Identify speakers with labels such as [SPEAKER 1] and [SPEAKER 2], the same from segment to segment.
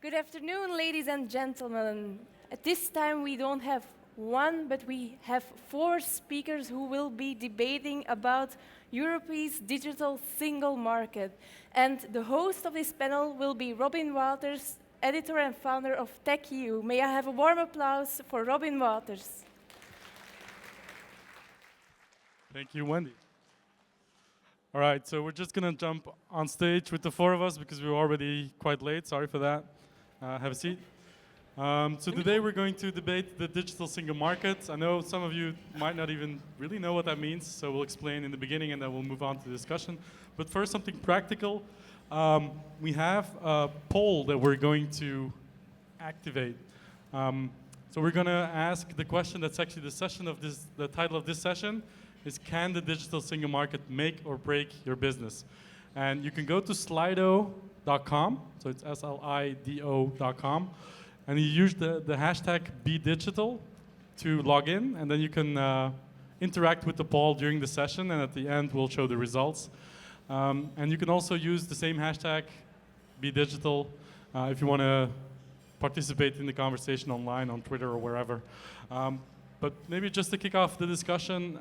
[SPEAKER 1] Good afternoon, ladies and gentlemen. At this time, we don't have one, but we have four speakers who will be debating about Europe's digital single market. And the host of this panel will be Robin Waters, editor and founder of TechEU. May I have a warm applause for Robin Waters?
[SPEAKER 2] Thank you, Wendy. All right, so we're just going to jump on stage with the four of us because we're already quite late. Sorry for that. Have a seat. So today we're going to debate the digital single market. I know some of you might not even really know what that means, so we'll explain in the beginning and then we'll move on to the discussion. But first, something practical. We have a poll that we're going to activate. So we're going to ask the question that's actually the title of this session is, can the digital single market make or break your business? And you can go to slido.com, so it's slido.com, and you use the hashtag BEdigital to log in, and then you can interact with the poll during the session, and at the end we'll show the results. And you can also use the same hashtag, BEdigital, if you want to participate in the conversation online, on Twitter or wherever. But maybe just to kick off the discussion,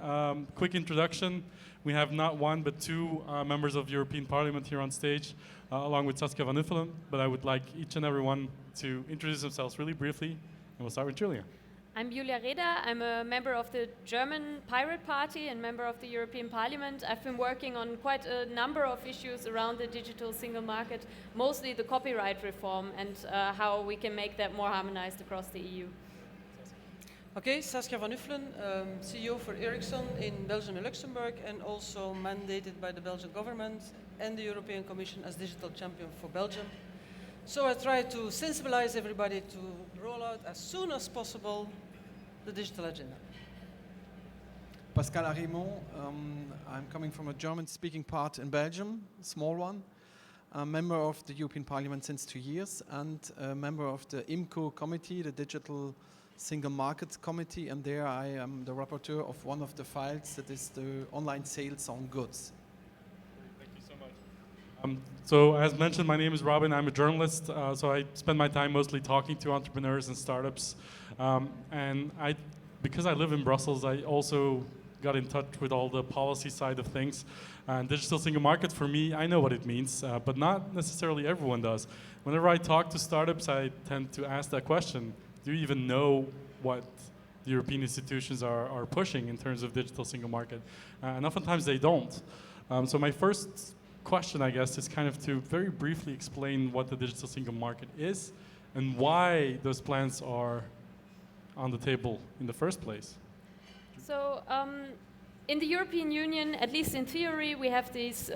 [SPEAKER 2] quick introduction. We have not one, but two members of European Parliament here on stage, along with Saskia van Uffelen. But I would like each and every one to introduce themselves really briefly. And we'll start with Julia.
[SPEAKER 3] I'm Julia Reda. I'm a member of the German Pirate Party and member of the European Parliament. I've been working on quite a number of issues around the digital single market, mostly the copyright reform and how we can make that more harmonized across the EU.
[SPEAKER 4] Okay, Saskia van Uffelen, CEO for Ericsson in Belgium and Luxembourg, and also mandated by the Belgian government and the European Commission as digital champion for Belgium. So I try to sensibilize everybody to roll out as soon as possible the digital agenda.
[SPEAKER 5] Pascal Arimont, I'm coming from a German-speaking part in Belgium, a small one. I'm a member of the European Parliament since 2 years and a member of the IMCO committee, the Digital Single Market Committee, and there I am the rapporteur of one of the files that is the online sales on goods.
[SPEAKER 2] Thank you so much. So as mentioned, my name is Robin. I'm a journalist, so I spend my time mostly talking to entrepreneurs and startups. And because I live in Brussels, I also got in touch with all the policy side of things. And digital single market, for me, I know what it means, but not necessarily everyone does. Whenever I talk to startups, I tend to ask that question. Do you even know what the European institutions are pushing in terms of digital single market? And oftentimes they don't. So my first question, I guess, is kind of to very briefly explain what the digital single market is and why those plans are on the table in the first place.
[SPEAKER 3] So in the European Union, at least in theory, we have these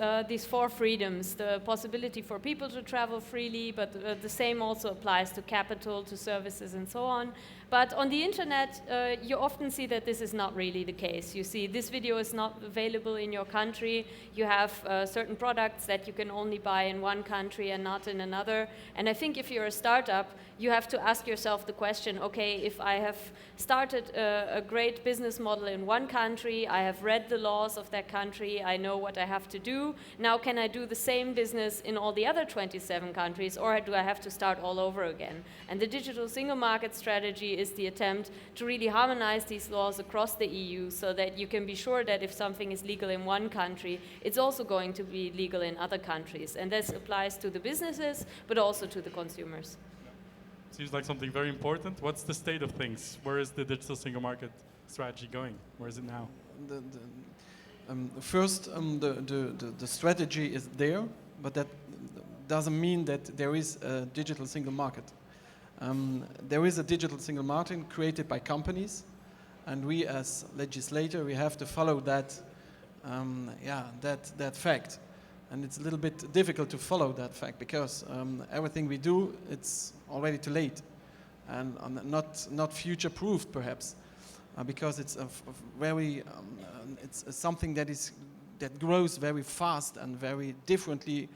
[SPEAKER 3] four freedoms. The possibility for people to travel freely, but the same also applies to capital, to services, and so on. But on the internet, you often see that this is not really the case. You see this video is not available in your country. You have certain products that you can only buy in one country and not in another. And I think if you're a startup, you have to ask yourself the question, okay, if I have started a great business model in one country, I have read the laws of that country, I know what I have to do, now can I do the same business in all the other 27 countries, or do I have to start all over again? And the digital single market strategy is the attempt to really harmonize these laws across the EU so that you can be sure that if something is legal in one country, it's also going to be legal in other countries. And this applies to the businesses, but also to the consumers.
[SPEAKER 2] Seems like something very important. What's the state of things? Where is the digital single market strategy going? Where is it now?
[SPEAKER 5] The strategy is there, but that doesn't mean that there is a digital single market. There is a digital single market created by companies, and we as legislator, we have to follow that fact. And it's a little bit difficult to follow that fact because everything we do, it's already too late and not future-proofed perhaps because it's it's something that grows very fast and very differently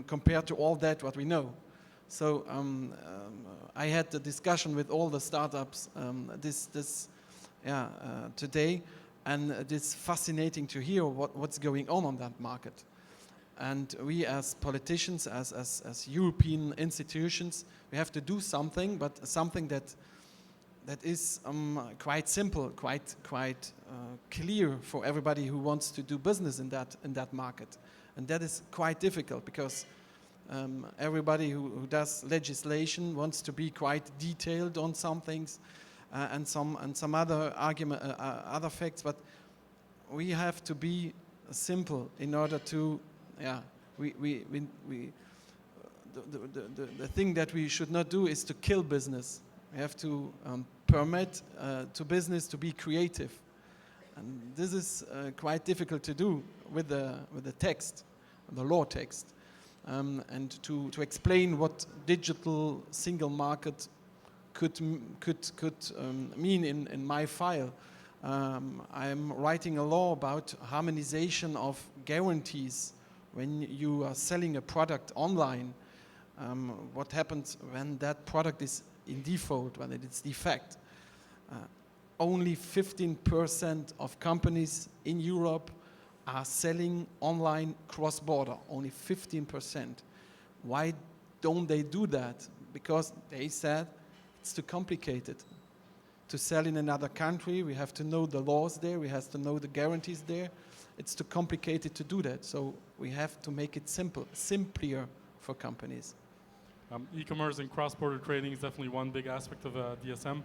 [SPEAKER 5] compared to all that what we know. So I had the discussion with all the startups today, and it's fascinating to hear what's going on that market. And we as politicians, as European institutions, we have to do something, but something that is quite simple, quite clear for everybody who wants to do business in that market. And that is quite difficult because everybody who does legislation wants to be quite detailed on some things and some other other facts, but we have to be simple in order to, the thing that we should not do is to kill business. We have to permit to business to be creative, and this is quite difficult to do with the text, the law text, and to explain what digital single market could mean in my file. I'm writing a law about harmonization of guarantees when you are selling a product online. What happens when that product is in default, when it is defect? Only 15% of companies in Europe are selling online cross-border, only 15%. Why don't they do that? Because they said it's too complicated. To sell in another country, we have to know the laws there, we have to know the guarantees there. It's too complicated to do that, so we have to make it simpler for companies.
[SPEAKER 2] E-commerce and cross-border trading is definitely one big aspect of DSM.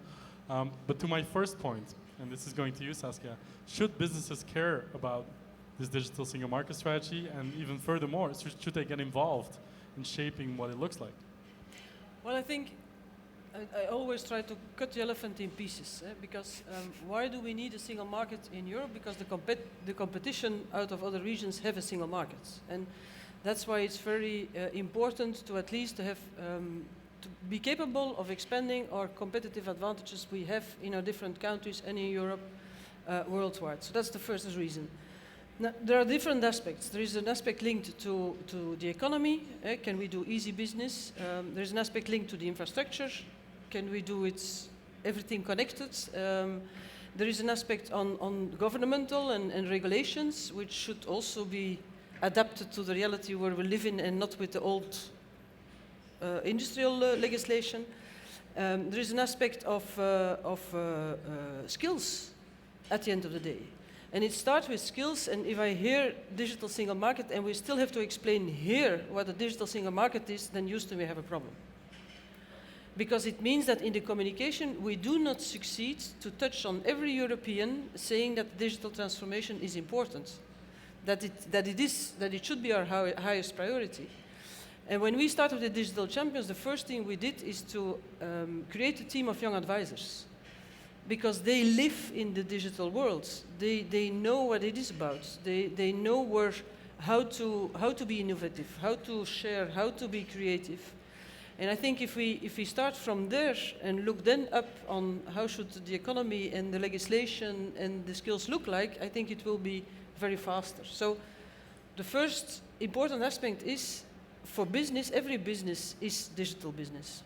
[SPEAKER 2] But to my first point, and this is going to you, Saskia, should businesses care about this digital single market strategy? And even furthermore, should they get involved in shaping what it looks like?
[SPEAKER 4] Well, I think I always try to cut the elephant in pieces, because why do we need a single market in Europe? Because the competition out of other regions have a single market. And that's why it's very important to at least have to be capable of expanding our competitive advantages we have in our different countries and in Europe worldwide. So that's the first reason. Now, there are different aspects. There is an aspect linked to the economy. Can we do easy business? There's an aspect linked to the infrastructure. Can we do everything connected? There is an aspect on governmental and regulations, which should also be adapted to the reality where we live in and not with the old industrial legislation. There is an aspect of skills at the end of the day. And it starts with skills, and if I hear digital single market and we still have to explain here what a digital single market is, then Houston we have a problem. Because it means that in the communication we do not succeed to touch on every European saying that digital transformation is important, that it should be our highest priority. And when we started with the Digital Champions, the first thing we did is to create a team of young advisors, because they live in the digital world. They know what it is about. They know how to be innovative, how to share, how to be creative. And I think if we start from there and look then up on how should the economy and the legislation and the skills look like, I think it will be very faster. So the first important aspect is, for business, every business is digital business.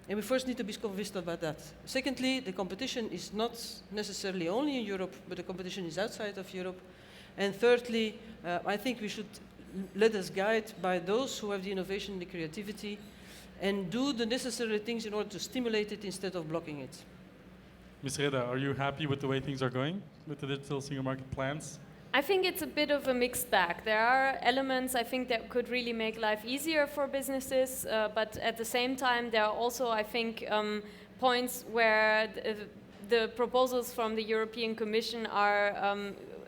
[SPEAKER 4] And we first need to be convinced about that. Secondly, the competition is not necessarily only in Europe, but the competition is outside of Europe. And thirdly, I think we should let us guide by those who have the innovation and the creativity and do the necessary things in order to stimulate it instead of blocking it.
[SPEAKER 2] Ms. Reda, are you happy with the way things are going with the digital single market plans?
[SPEAKER 3] I think it's a bit of a mixed bag. There are elements I think that could really make life easier for businesses, but at the same time there are also, I think, points where the proposals from the European Commission are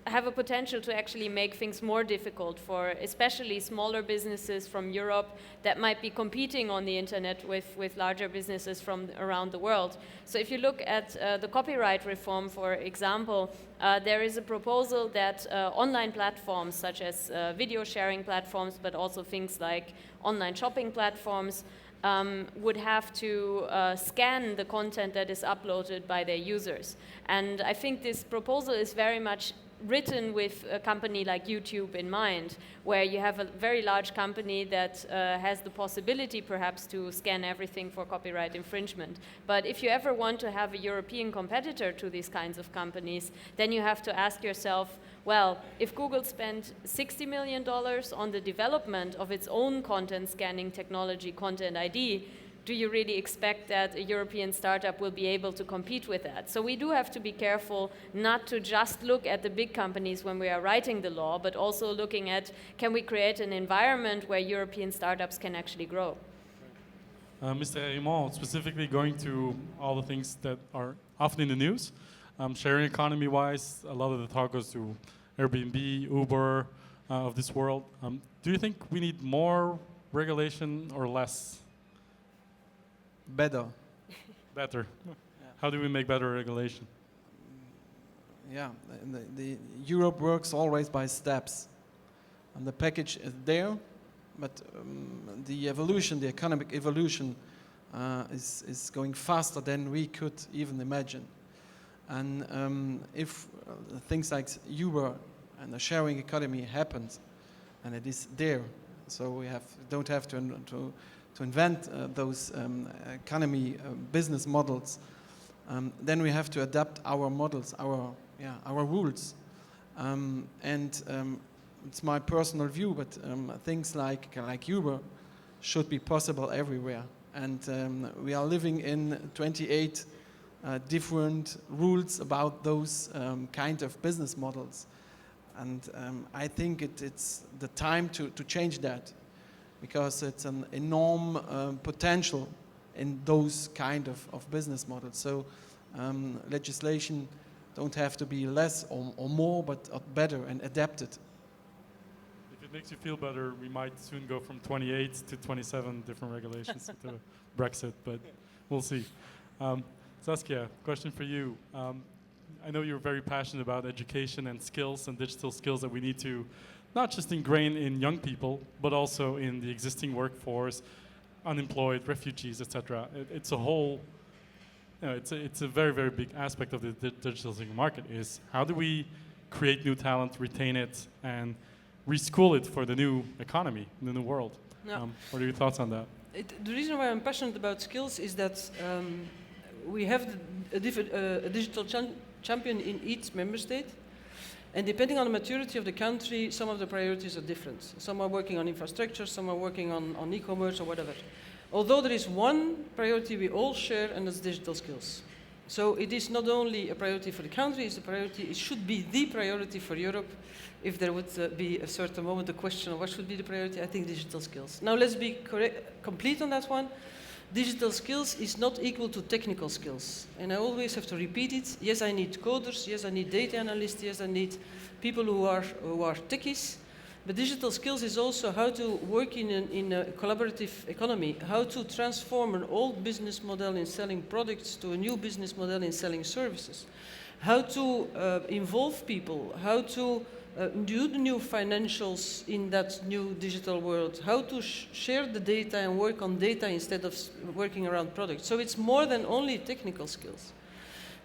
[SPEAKER 3] have a potential to actually make things more difficult for especially smaller businesses from Europe that might be competing on the internet with larger businesses from around the world. So if you look at the copyright reform, for example, there is a proposal that online platforms such as video sharing platforms, but also things like online shopping platforms, would have to scan the content that is uploaded by their users. And I think this proposal is very much written with a company like YouTube in mind, where you have a very large company that has the possibility perhaps to scan everything for copyright infringement. But if you ever want to have a European competitor to these kinds of companies, then you have to ask yourself, well, if Google spent $60 million on the development of its own content scanning technology, Content ID, do you really expect that a European startup will be able to compete with that? So we do have to be careful not to just look at the big companies when we are writing the law, but also looking at, can we create an environment where European startups can actually grow?
[SPEAKER 2] Mr. Raymond, specifically going to all the things that are often in the news, sharing economy-wise, a lot of the talk goes to Airbnb, Uber, of this world. Do you think we need more regulation or less?
[SPEAKER 5] Better.
[SPEAKER 2] Better. How do we make better regulation?
[SPEAKER 5] Yeah, the Europe works always by steps, and the package is there, but the evolution, the economic evolution, is going faster than we could even imagine. And if things like Uber and the sharing economy happens, and it is there, so we don't have to invent those economy business models, then we have to adapt our models, our rules. It's my personal view, but things like Uber should be possible everywhere. And we are living in 28 different rules about those kind of business models. And I think it's the time to change that, because it's an enormous potential in those kind of business models. So legislation don't have to be less or more, but better and adapted.
[SPEAKER 2] If it makes you feel better, we might soon go from 28 to 27 different regulations to Brexit, but we'll see. Saskia, question for you. I know you're very passionate about education and skills and digital skills that we need to not just ingrain in young people, but also in the existing workforce, unemployed, refugees, etc. It's a whole, it's a very, very big aspect of the digital single market is how do we create new talent, retain it, and reschool it for the new economy, the new world?
[SPEAKER 4] Yeah.
[SPEAKER 2] What are your thoughts on that?
[SPEAKER 4] The reason why I'm passionate about skills is that we have a digital champion in each member state. And depending on the maturity of the country, some of the priorities are different. Some are working on infrastructure, some are working on e-commerce or whatever. Although there is one priority we all share, and that's digital skills. So it is not only a priority for the country, it's a priority, it should be the priority for Europe. If there would be a certain moment a question of what should be the priority, I think digital skills. Now let's be complete on that one. Digital skills is not equal to technical skills. And I always have to repeat it. Yes, I need coders. Yes, I need data analysts. Yes, I need people who are techies. But digital skills is also how to work in a collaborative economy, how to transform an old business model in selling products to a new business model in selling services, how to involve people, how to do the new financials in that new digital world, how to share the data and work on data instead of working around products. So it's more than only technical skills.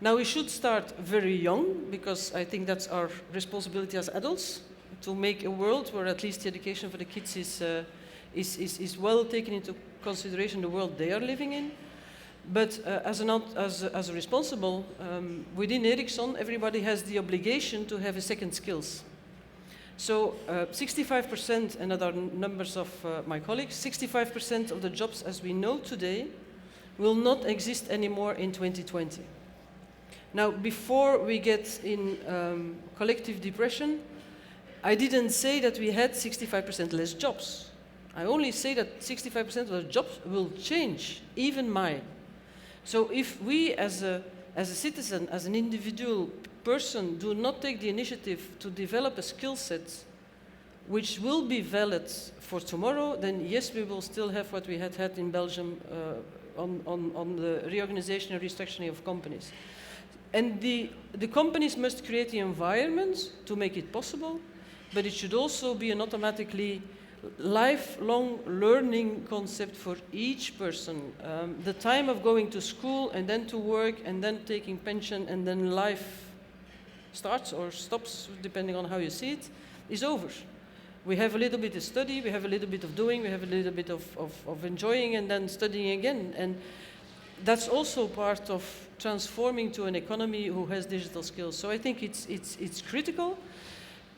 [SPEAKER 4] Now we should start very young, because I think that's our responsibility as adults, to make a world where at least the education for the kids is well taken into consideration, the world they are living in. But as a responsible, within Ericsson, everybody has the obligation to have a second skills. So 65%, and other numbers of my colleagues, 65% of the jobs as we know today will not exist anymore in 2020. Now, before we get in collective depression, I didn't say that we had 65% less jobs. I only say that 65% of the jobs will change, even mine. So if we as a citizen, as an individual person, do not take the initiative to develop a skill set which will be valid for tomorrow, then yes, we will still have what we had in Belgium on the reorganization and restructuring of companies. And the companies must create the environment to make it possible, but it should also be an automatically lifelong learning concept for each person. The time of going to school and then to work and then taking pension and then life starts or stops, depending on how you see it, is over. We have a little bit of study, we have a little bit of doing, we have a little bit of enjoying and then studying again. And that's also part of transforming to an economy who has digital skills. So I think it's critical,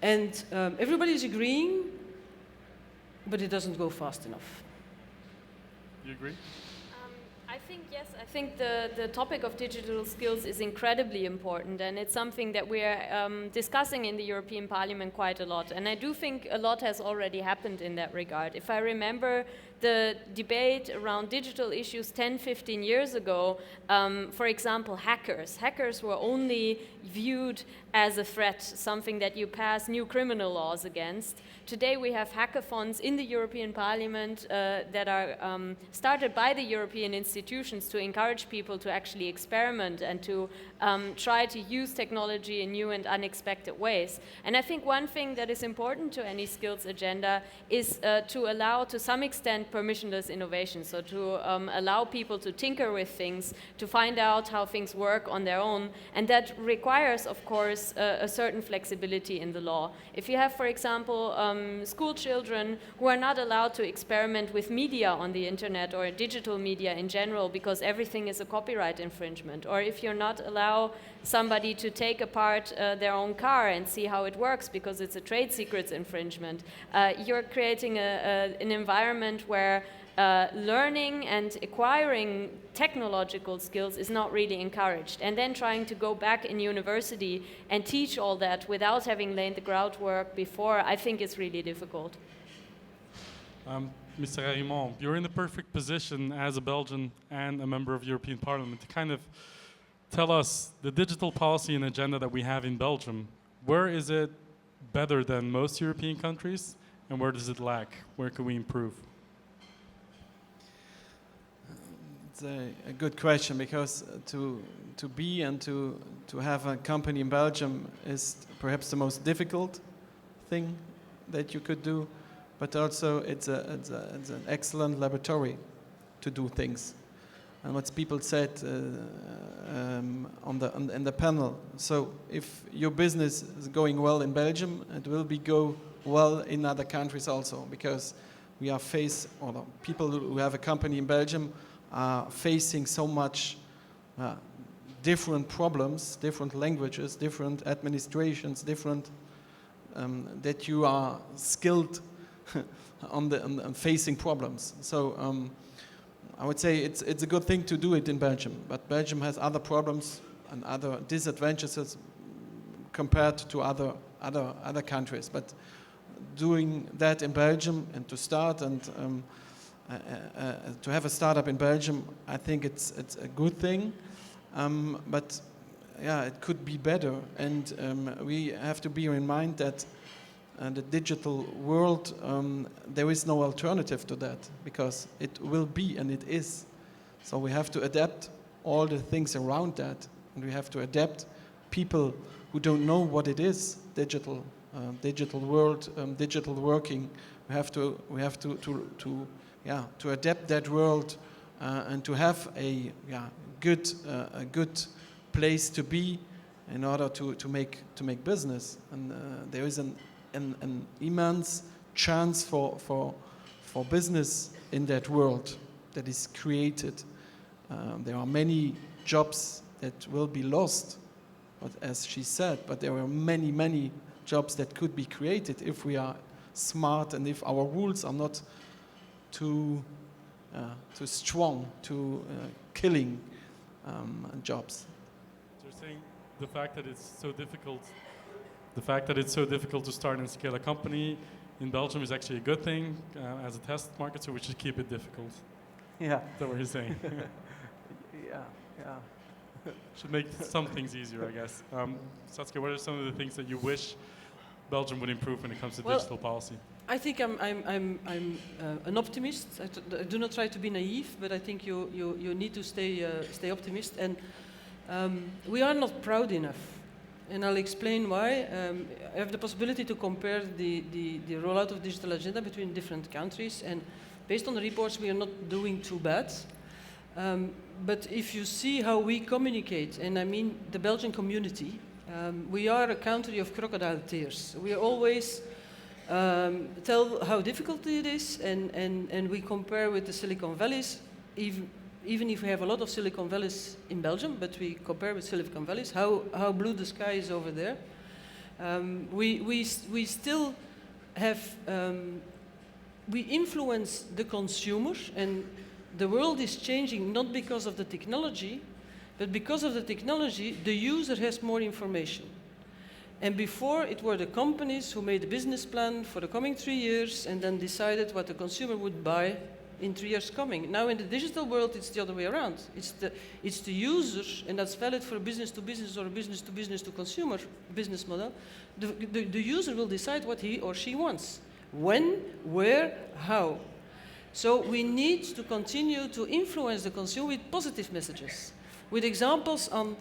[SPEAKER 4] and everybody's agreeing, but it doesn't go fast enough.
[SPEAKER 2] You agree?
[SPEAKER 3] I think, yes, I think the topic of digital skills is incredibly important, and it's something that we're discussing in the European Parliament quite a lot. And I do think a lot has already happened in that regard. If I remember the debate around digital issues 10, 15 years ago, for example, hackers. Hackers were only viewed as a threat, something that you pass new criminal laws against. Today we have hackathons in the European Parliament that are started by the European institutions to encourage people to actually experiment and to try to use technology in new and unexpected ways. And I think one thing that is important to any skills agenda is to allow, to some extent, permissionless innovation. So to allow people to tinker with things, to find out how things work on their own. And that requires, of course, a certain flexibility in the law. If you have, for example, school children who are not allowed to experiment with media on the internet or digital media in general because everything is a copyright infringement, or if you're not allow somebody to take apart their own car and see how it works because it's a trade secrets infringement, you're creating an environment where learning and acquiring technological skills is not really encouraged. And then trying to go back in university and teach all that without having laid the groundwork before, I think is really difficult.
[SPEAKER 2] Mr. Raymond, you're in the perfect position as a Belgian and a member of European Parliament to kind of tell us the digital policy and agenda that we have in Belgium. Where is it better than most European countries, and where does it lack? Where can we improve?
[SPEAKER 5] It's a good question, because to be and to have a company in Belgium is perhaps the most difficult thing that you could do, but also it's an excellent laboratory to do things. And what people said in the panel. So if your business is going well in Belgium, it will go well in other countries also, because we are people who have a company in Belgium are facing so much different problems, different languages, different administrations, different that you are skilled on facing problems. So I would say it's a good thing to do it in Belgium, but Belgium has other problems and other disadvantages compared to other countries. But doing that in Belgium and to start and to have a startup in Belgium, I think it's a good thing. But yeah, it could be better, and we have to bear in mind that the digital world, there is no alternative to that, because it will be and it is. So we have to adapt all the things around that, and we have to adapt people who don't know what it is, digital world, digital working. We have to adapt that world and to have a good place to be in order to make business. And there is an immense chance for business in that world that is created. There are many jobs that will be lost, but as she said, but there are many jobs that could be created if we are smart and if our rules are not too strong to killing jobs.
[SPEAKER 2] So you're saying the fact that it's so difficult to start and scale a company in Belgium is actually a good thing as a test market, so we should keep it difficult.
[SPEAKER 5] Yeah.
[SPEAKER 2] Is that what you're saying?
[SPEAKER 5] Yeah.
[SPEAKER 2] Should make some things easier, I guess. Saskia, what are some of the things that you wish Belgium would improve when it comes to digital policy?
[SPEAKER 4] I think I'm an optimist. I do not try to be naive, but I think you need to stay optimist. And we are not proud enough, and I'll explain why. I have the possibility to compare the rollout of digital agenda between different countries, and based on the reports, we are not doing too bad. But if you see how we communicate, and I mean the Belgian community, We are a country of crocodile tears. We always tell how difficult it is, and we compare with the Silicon Valleys, even if we have a lot of Silicon Valleys in Belgium, but we compare with Silicon Valleys, how blue the sky is over there. We still have, we influence the consumer, and the world is changing not because of the technology, but because of the technology, the user has more information. And before, it were the companies who made a business plan for the coming 3 years and then decided what the consumer would buy in 3 years coming. Now in the digital world, it's the other way around. It's the user, and that's valid for a business to business or a business to business to consumer business model. The user will decide what he or she wants. When, where, how. So we need to continue to influence the consumer with positive messages, with examples on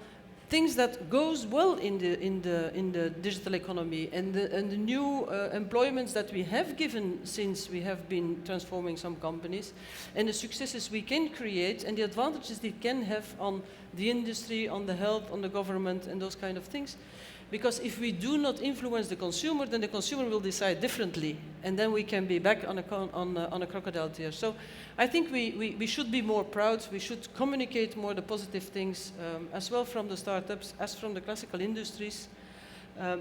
[SPEAKER 4] things that goes well in the digital economy and the new employments that we have given since we have been transforming some companies, and the successes we can create and the advantages they can have on the industry, on the health, on the government, and those kind of things. Because if we do not influence the consumer, then the consumer will decide differently, and then we can be back on a crocodile tear. So I think we should be more proud. We should communicate more the positive things, as well from the startups as from the classical industries,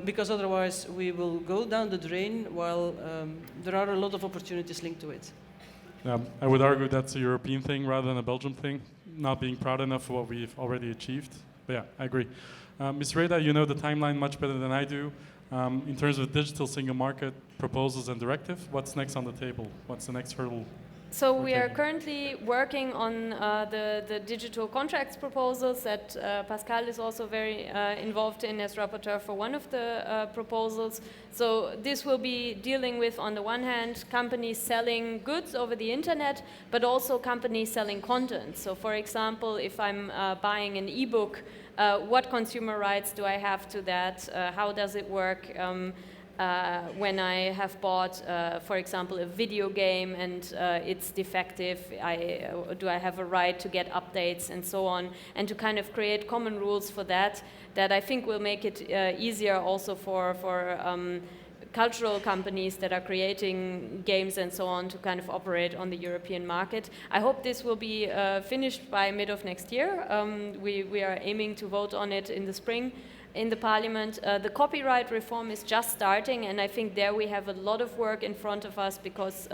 [SPEAKER 4] because otherwise we will go down the drain while there are a lot of opportunities linked to it.
[SPEAKER 2] I would argue that's a European thing rather than a Belgian thing, not being proud enough for what we've already achieved. But yeah, I agree. Ms. Reda, you know the timeline much better than I do. In terms of digital single market proposals and directive, what's next on the table? What's the next hurdle?
[SPEAKER 3] So we are currently working on the digital contracts proposals that Pascal is also very involved in as rapporteur for one of the proposals. So this will be dealing with, on the one hand, companies selling goods over the internet, but also companies selling content. So for example, if I'm buying an ebook, what consumer rights do I have to that? How does it work? When I have bought, for example, a video game and it's defective, do I have a right to get updates and so on, and to kind of create common rules for that I think will make it easier also for cultural companies that are creating games and so on to kind of operate on the European market. I hope this will be finished by mid of next year. We are aiming to vote on it in the spring in the parliament. The copyright reform is just starting, and I think there we have a lot of work in front of us, because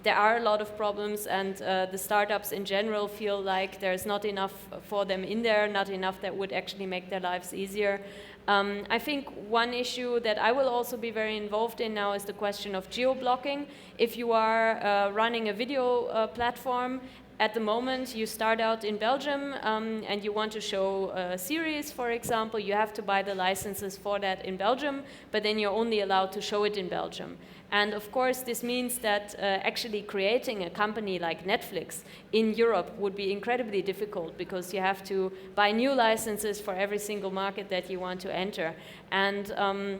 [SPEAKER 3] there are a lot of problems, and the startups in general feel like there's not enough for them in there, not enough that would actually make their lives easier. I think one issue that I will also be very involved in now is the question of geo-blocking. If you are running a video platform, at the moment you start out in Belgium and you want to show a series, for example, you have to buy the licenses for that in Belgium, but then you're only allowed to show it in Belgium. And of course, this means that actually creating a company like Netflix in Europe would be incredibly difficult, because you have to buy new licenses for every single market that you want to enter. And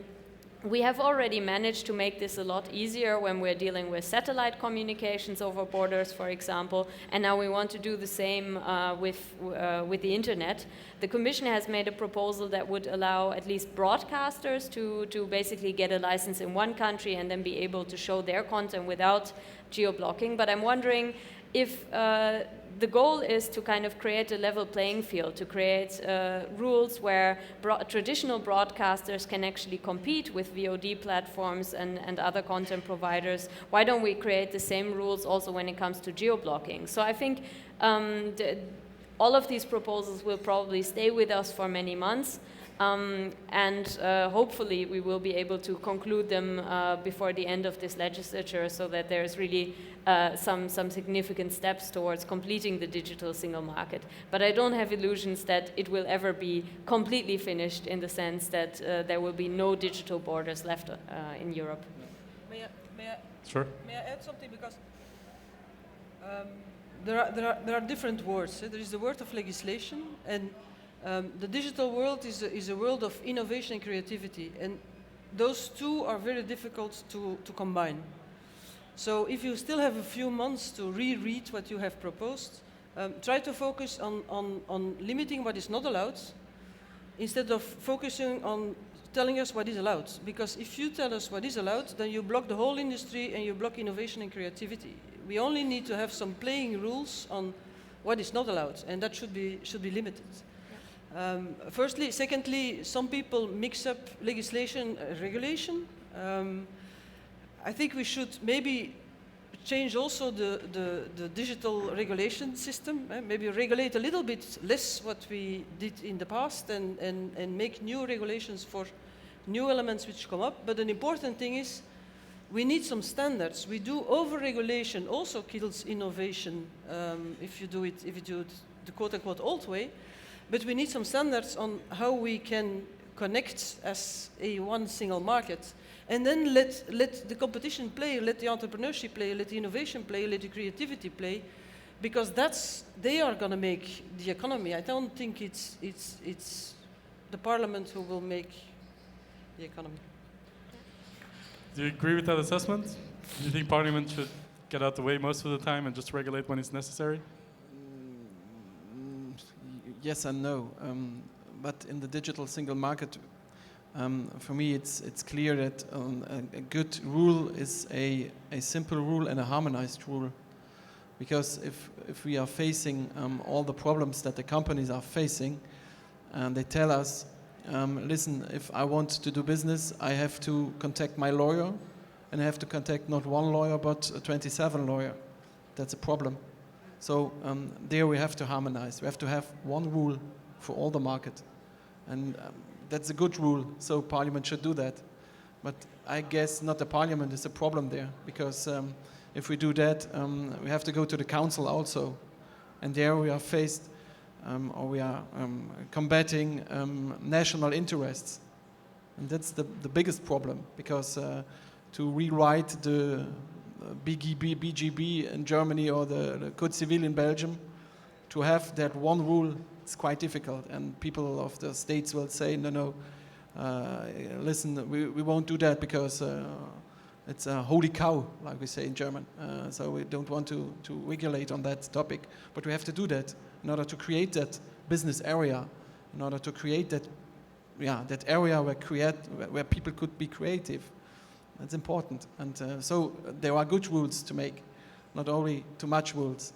[SPEAKER 3] we have already managed to make this a lot easier when we're dealing with satellite communications over borders, for example, and now we want to do the same with the internet. The Commission has made a proposal that would allow at least broadcasters to basically get a license in one country and then be able to show their content without geo-blocking. But I'm wondering if the goal is to kind of create a level playing field, to create rules where traditional broadcasters can actually compete with VOD platforms and other content providers. Why don't we create the same rules also when it comes to geo-blocking? So I think all of these proposals will probably stay with us for many months. And hopefully we will be able to conclude them before the end of this legislature, so that there's really some significant steps towards completing the digital single market. But I don't have illusions that it will ever be completely finished, in the sense that there will be no digital borders left in Europe.
[SPEAKER 2] Sure.
[SPEAKER 4] May I add something? Because there are different words. There is the word of legislation, and the digital world is a world of innovation and creativity, and those two are very difficult to combine. So if you still have a few months to reread what you have proposed, try to focus on limiting what is not allowed, instead of focusing on telling us what is allowed. Because if you tell us what is allowed, then you block the whole industry and you block innovation and creativity. We only need to have some playing rules on what is not allowed, and that should be limited. Firstly, secondly, some people mix up legislation and regulation. I think we should maybe change also the digital regulation system. Maybe regulate a little bit less what we did in the past and make new regulations for new elements which come up. But an important thing is we need some standards. We do over-regulation also kills innovation if you do it the quote-unquote old way. But we need some standards on how we can connect as a one single market. And then let the competition play, let the entrepreneurship play, let the innovation play, let the creativity play, because they are going to make the economy. I don't think it's the parliament who will make the economy.
[SPEAKER 2] Do you agree with that assessment? Do you think Parliament should get out the way most of the time and just regulate when it's necessary?
[SPEAKER 5] Yes and no. But in the digital single market, for me, it's clear that a good rule is a simple rule and a harmonized rule. Because if we are facing all the problems that the companies are facing, and they tell us, listen, if I want to do business, I have to contact my lawyer, and I have to contact not one lawyer, but 27 lawyers. That's a problem. So there we have to harmonize. We have to have one rule for all the market. And that's a good rule, so Parliament should do that. But I guess not the Parliament is a problem there, because if we do that, we have to go to the Council also. And there we are faced, or we are combating national interests. And that's the biggest problem, because to rewrite the BGB in Germany or the Code Civil in Belgium, to have that one rule, it's quite difficult. And people of the states will say, no, listen, we won't do that because it's a holy cow, like we say in German. So we don't want to regulate on that topic. But we have to do that in order to create that business area, in order to create that area where people could be creative. That's important. And so there are good rules to make, not only too much rules.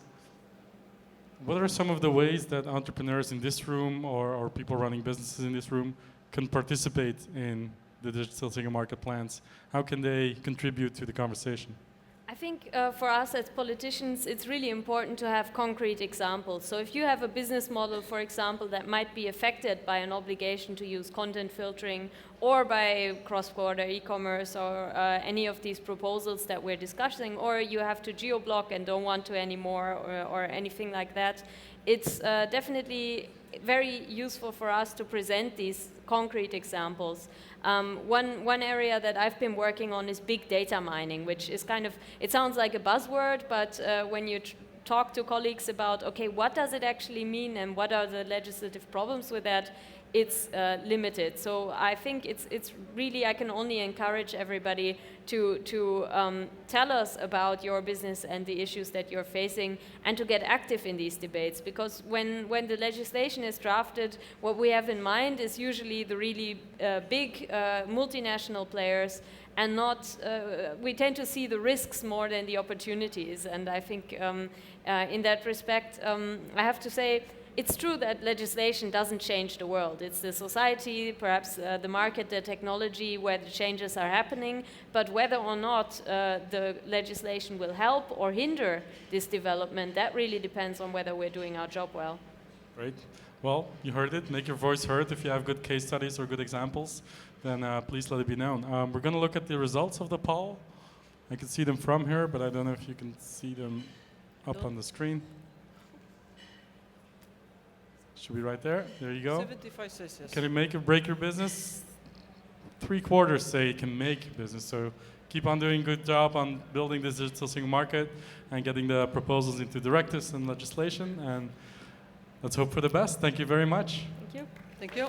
[SPEAKER 2] What are some of the ways that entrepreneurs in this room or people running businesses in this room can participate in the digital single market plans? How can they contribute to the conversation?
[SPEAKER 3] I think for us as politicians, it's really important to have concrete examples. So if you have a business model, for example, that might be affected by an obligation to use content filtering or by cross-border e-commerce or any of these proposals that we're discussing, or you have to geo-block and don't want to anymore or anything like that, it's definitely very useful for us to present these concrete examples. One area that I've been working on is big data mining, which is kind of, it sounds like a buzzword, but when you talk to colleagues about, okay, what does it actually mean and what are the legislative problems with that, it's limited. So I think it's really, I can only encourage everybody to tell us about your business and the issues that you're facing and to get active in these debates, because when the legislation is drafted, what we have in mind is usually the really big multinational players, and not, we tend to see the risks more than the opportunities. And I think in that respect, I have to say, it's true that legislation doesn't change the world. It's the society, perhaps the market, the technology where the changes are happening. But whether or not the legislation will help or hinder this development, that really depends on whether we're doing our job well.
[SPEAKER 2] Great. Well, you heard it. Make your voice heard. If you have good case studies or good examples, then please let it be known. We're going to look at the results of the poll. I can see them from here, but I don't know if you can see them up on the screen. Should be right there. There you go.
[SPEAKER 4] 75 says yes.
[SPEAKER 2] Can it make or break your business? 3/4 say it can make business. So keep on doing a good job on building this digital single market and getting the proposals into directives and legislation. And let's hope for the best. Thank you very much.
[SPEAKER 3] Thank you.
[SPEAKER 4] Thank you.